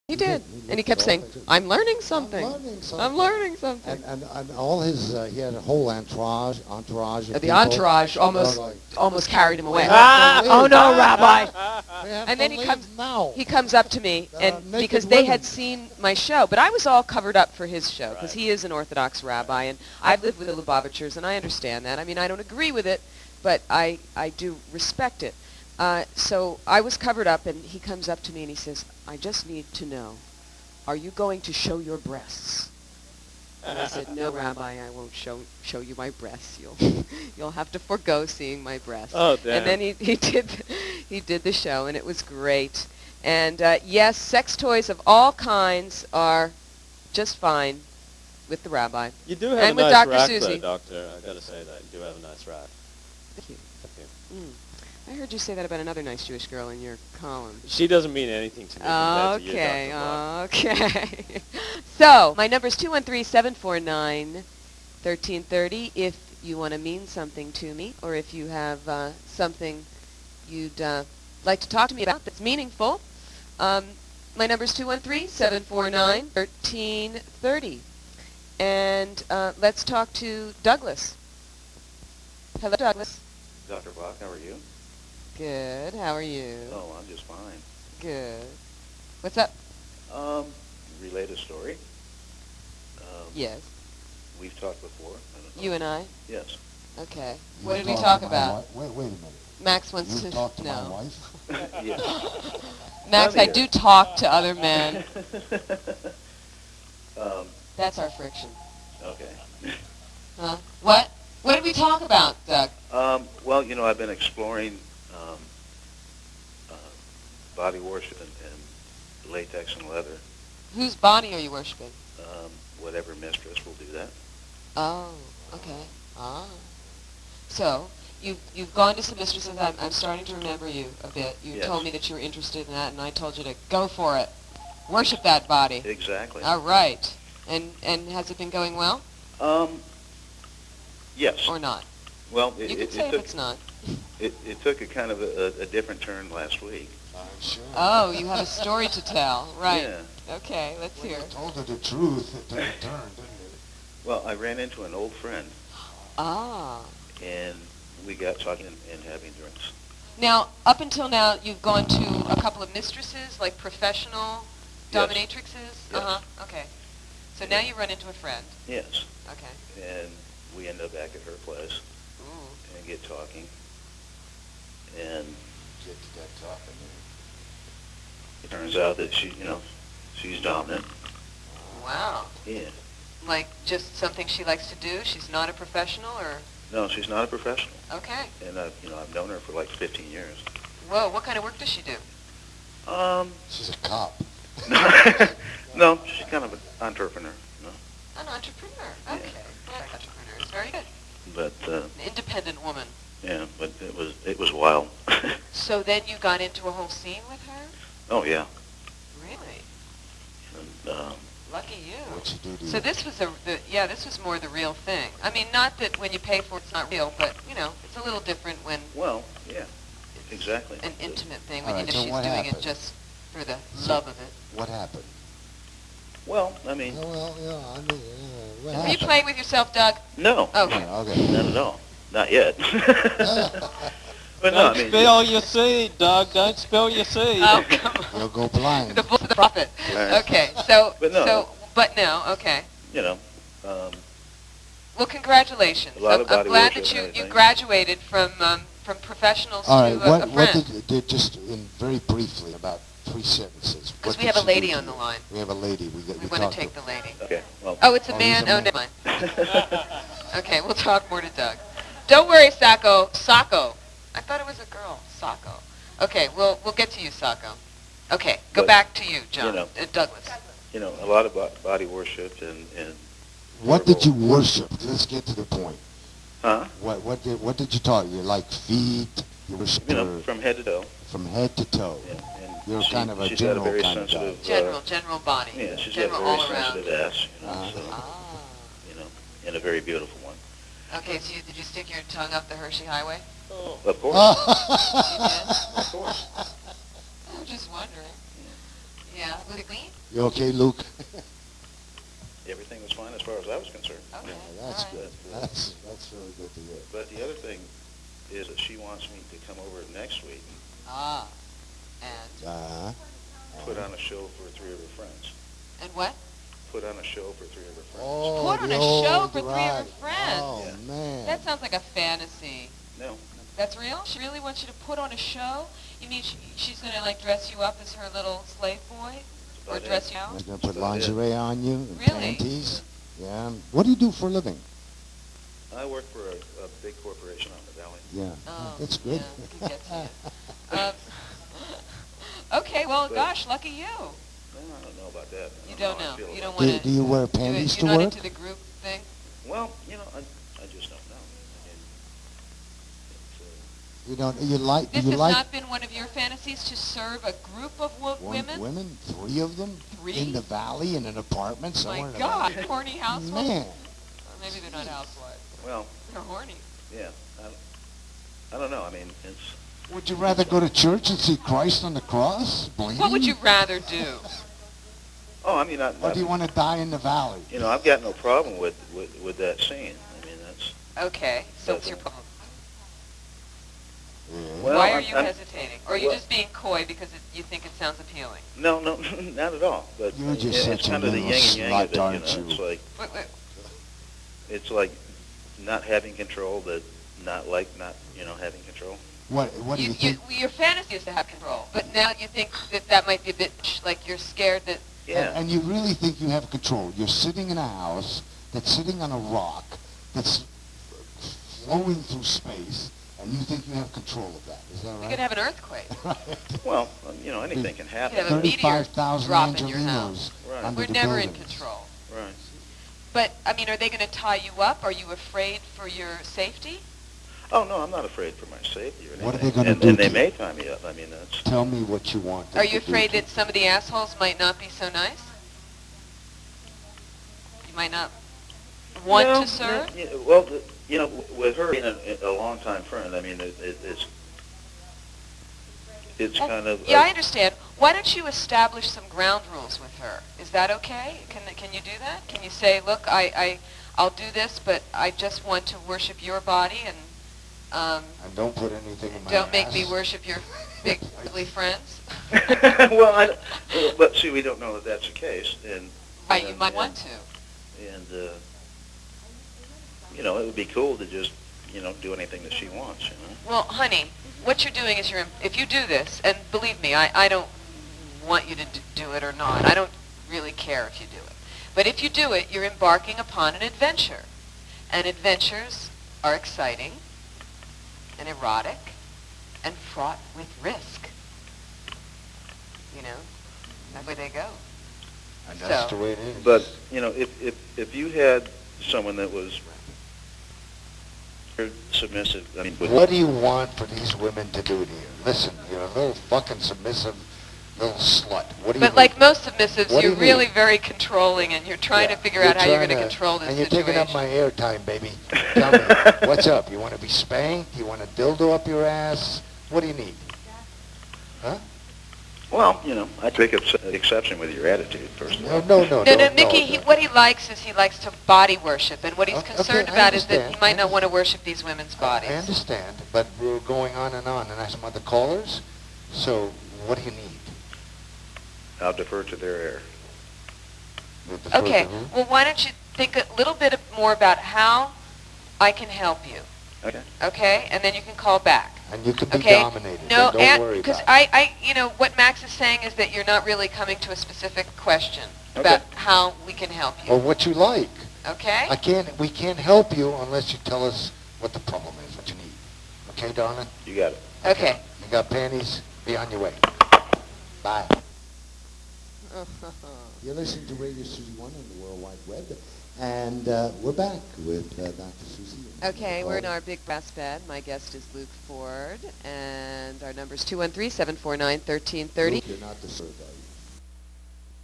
He did. And he kept saying, I'm learning something. I'm learning something. And all his, he had a whole entourage of The people. entourage almost carried him away. Oh no, Rabbi. And then he comes up to me, and because they had seen my show, but I was all covered up for his show, because he is an Orthodox rabbi, and I've lived with the Lubavitchers, and I understand that. I mean, I don't agree with it, but I do respect it. So I was covered up, and he comes up to me and he says, I just need to know, are you going to show your breasts? And I said, no, Rabbi, I won't show you my breasts. You'll have to forego seeing my breasts. Oh, damn. And then he did the show, and it was great. And yes, sex toys of all kinds are just fine with the rabbi. You do have And a with nice Dr. rack, Susie. though, Doctor. I gotta say that. You do have a nice rack. Thank you. Thank you. I heard you say that about another nice Jewish girl in your column. She doesn't mean anything to me compared to you, Okay, Dr. Block. okay. So, my number is 213-749-1330 if you want to mean something to me, or if you have something you'd like to talk to me about that's meaningful. My number is 213-749-1330. And let's talk to Douglas. Hello, Douglas. Dr. Block, how are you? Good. How are you? Oh, I'm just fine. Good. What's up? Relate a story. Yes. We've talked before. I don't know. You and I? Yes. Okay. You What did we talked talk to my about? Wait a minute. Max wants You to talked to my know. wife? Yes. Max, Come I here. do talk to other men. That's our friction. Okay. Huh? What? What did we talk about, Doug? Well, you know, I've been exploring body worship and latex and leather. Whose body are you worshiping? Whatever mistress will do that. Oh, okay. Ah. So, you've gone to some mistresses. I'm starting to remember you a bit. You Yes. told me that you were interested in that, and I told you to go for it. Worship that body. Exactly. All right. And has it been going well Yes. or not? Well, You can say if it's not. it took a kind of a different turn last week. I'm sure. Oh, you have a story to tell. Right. Yeah. Okay, let's When hear you it. told her the truth, it took a turn, didn't it? Well, I ran into an old friend, Ah. and we got talking and having drinks. Now, up until now, you've gone to a couple of mistresses, like professional Yes. dominatrixes? Yes. Uh-huh, okay. So now you run into a friend. Yes. Okay. And we end up back at her place Ooh. and get talking. And Get to that talking. it turns out that she's dominant. Wow. Yeah. Like just something she likes to do? She's not a professional, or? No, she's not a professional. Okay. And I've known her for like 15 years. Whoa, what kind of work does she do? She's a cop. No, she's kind of an entrepreneur. No. An entrepreneur. Okay. Yeah, entrepreneurs. Very good. But An independent woman. yeah, but it was wild. So then you got into a whole scene with her? Oh yeah. Really? And Lucky you. What'd she do to So you? this was this was more the real thing. I mean, not that when you pay for it, it's not real, but it's a little different when well, yeah, exactly. an intimate thing All when right, you know so she's what doing it happened? just for the love of it. What happened? Well, I mean, What Are happened? you playing with yourself, Doug? no, Okay. Yeah, okay. not at all, not yet. But no, I Don't mean, spill your seed, Doug. Don't spill your seed. Oh, come on. You'll go blind. The book of the prophet. Right. Okay. So, But no. okay. you know, Well, congratulations. A lot of I'm body glad worship that you and everything. graduated from professionals All to right, a what friend. did just in very briefly, about 3 sentences. Because what we did have a she lady do to on the you? line. We have a lady. We we want talked to take the lady. okay, well, Oh, it's a Oh, man? he's a Oh, man. never mind. Okay, we'll talk more to Doug. Don't worry, Sacco. I thought it was a girl. Sacco. Okay, we'll get to you, Sacco. Okay, go But, back to you, John. Douglas. a lot of body worship and What did you worship? Let's get to the point. huh? What did you talk? You like feet? You worship her From head to toe. from head to toe. And You're kind of a she's general got a very kind of guy. sensitive, General body. yeah, she's general got a all very around. sensitive ass, so Ah. and a very beautiful one. Okay, so did you stick your tongue up the Hershey Highway? Oh. Of course, You did? of course. I'm just wondering. Yeah, was it clean? You okay, Luke? Everything was fine as far as I was concerned. Okay. That's all right. good. That's really good to hear. But the other thing is that she wants me to come over next week Ah. And? Uh-huh. and put on a show for 3 of her friends. And what? Put on a show for 3 of her friends. Oh, Put on the a show old for 3 of her ride. friends. Oh, Yeah. man. That sounds like a fantasy. No. That's real? She really wants you to put on a show? You mean she's going to, like, dress you up as her little slave boy? That's Or about dress it. you out? They're going to put About it. lingerie on you and Really? panties. Yeah. What do you do for a living? I work for a big corporation out in the valley. Yeah. Oh, That's good. Yeah, we can get to you. Okay, well, But- gosh, lucky you. Well, I don't know about that. I You know don't how I know. feel You about don't do, want do you wear do panties it. to You're not work? into the group thing? it. Well, I just don't know. I mean, it's, You don't. You like? This you has like not been one of your fantasies to serve a group of women? women? 3 of them 3? in the valley in an apartment My somewhere. in the God, valley? horny housewives? Man. Or maybe they're not housewives. well, They're horny. yeah. I don't know. I mean, it's. Would you rather go to church and see Christ on the cross bleeding? What would you rather do? Oh, I mean, Or do you want to die in the valley? you know, I've got no problem with that scene. I mean, that's. Okay, so what's your problem? Yeah. Well, Why are you I'm- hesitating? Or are you well- just being coy because you think it sounds appealing? No, not at all. But You're just it's such a kind of the little yin and yang slut, of it. You aren't know, you? it's like Wait. it's like not having control, but not having control. What do you think? Your fantasy is to have control, but now you think that might be a bit like you're scared that. Yeah. And you really think you have control. You're sitting in a house that's sitting on a rock that's flowing through space, and you think you have control of that. Is that You right? could have an earthquake. Well, anything can happen. You could have a meteor 35,000 drop in your Angelinos house. Right. under We're the never in buildings. control. Right. But, I mean, are they going to tie you up? Are you afraid for your safety? Oh no, I'm not afraid for my safety or anything. What are they gonna and, do And they to may tie me up. I mean, that's. Tell me what you want them Are you to do afraid to that some of the assholes might not be so nice? You might not want No, to serve? no, yeah, well, with her being a longtime friend, I mean, it's Well, kind of. Yeah, I understand. Why don't you establish some ground rules with her? Is that okay? Can you do that? Can you say, look, I'll do this, but I just want to worship your body, and And don't put anything in my don't make me ass. worship your big ugly friends? well, but see, we don't know that that's the case, and. You might want to. And it would be cool to just do anything that she wants. Well, honey, what you're doing is if you do this, and believe me, I don't want you to do it or not. I don't really care if you do it. But if you do it, you're embarking upon an adventure. And adventures are exciting and erotic and fraught with risk. You know, that's where they go. And that's So- the way it is. But if you had someone that was submissive, I mean, What do you want for these women to do to you? Listen, you're a little fucking submissive little slut. What do you But need? like most submissives, What do you're you really need? very controlling, and you're trying to figure out how you're going to control this and you're situation. taking up my airtime, baby. Tell me, what's up? You want to be spanked? You want a dildo up your ass? What do you need? Huh? well, I take exception with your attitude, first of all. No, No, Mickey, what he likes is he likes to body worship, and what he's Okay, concerned I about is that understand. he might I not want to worship these women's bodies. I understand, but we're going on, and I have some other callers. So, what do you need? I'll defer to their air. With the Okay, further who? well, why don't you think a little bit more about how I can help you, Okay. okay? And then you can call back. And you can be Okay? dominated. No, don't worry because about it. what Max is saying is that you're not really coming to a specific question about how we can help you, Or what you like. okay? We can't help you unless you tell us what the problem is, what you need. Okay, darling? You got it. Okay. You got panties? Be on your way. Bye. You're listening to Radio Susie 1 on the World Wide Web, and we're back with Dr. Susie. Okay, we're in our big brass bed. My guest is Luke Ford, and our number is 213-749-1330. Luke, you're not the sir, are you?